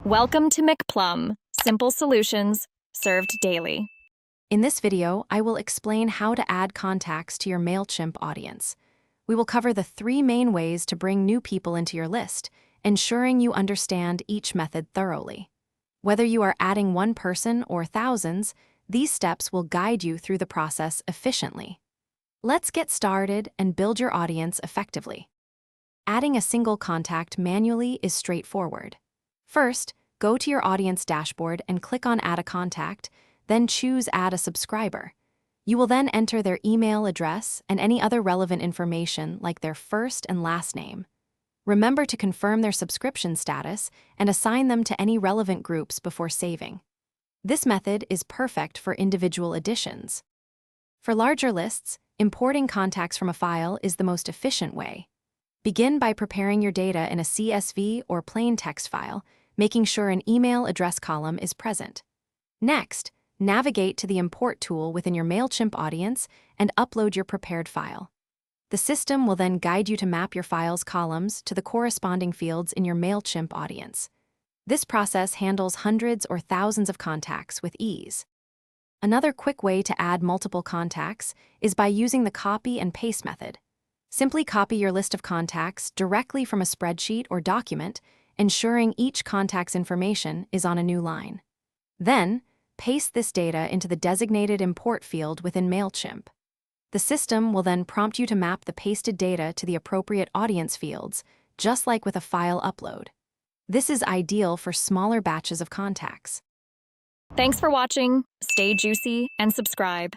Welcome to McPlum, simple solutions served daily. In this video, I will explain how to add contacts to your Mailchimp audience. We will cover the 3 main ways to bring new people into your list, ensuring you understand each method thoroughly. Whether you are adding one person or thousands, these steps will guide you through the process efficiently. Let's get started and build your audience effectively. Adding a single contact manually is straightforward. First, go to your audience dashboard and click on Add a Contact, then choose Add a Subscriber. You will then enter their email address and any other relevant information like their first and last name. Remember to confirm their subscription status and assign them to any relevant groups before saving. This method is perfect for individual additions. For larger lists, importing contacts from a file is the most efficient way. Begin by preparing your data in a CSV or plain text file, making sure an email address column is present. Next, navigate to the Import tool within your Mailchimp audience and upload your prepared file. The system will then guide you to map your file's columns to the corresponding fields in your Mailchimp audience. This process handles hundreds or thousands of contacts with ease. Another quick way to add multiple contacts is by using the copy and paste method. Simply copy your list of contacts directly from a spreadsheet or document, ensuring each contact's information is on a new line. Then, paste this data into the designated import field within Mailchimp. The system will then prompt you to map the pasted data to the appropriate audience fields, just like with a file upload. This is ideal for smaller batches of contacts. Thanks for watching. Stay juicy and subscribe.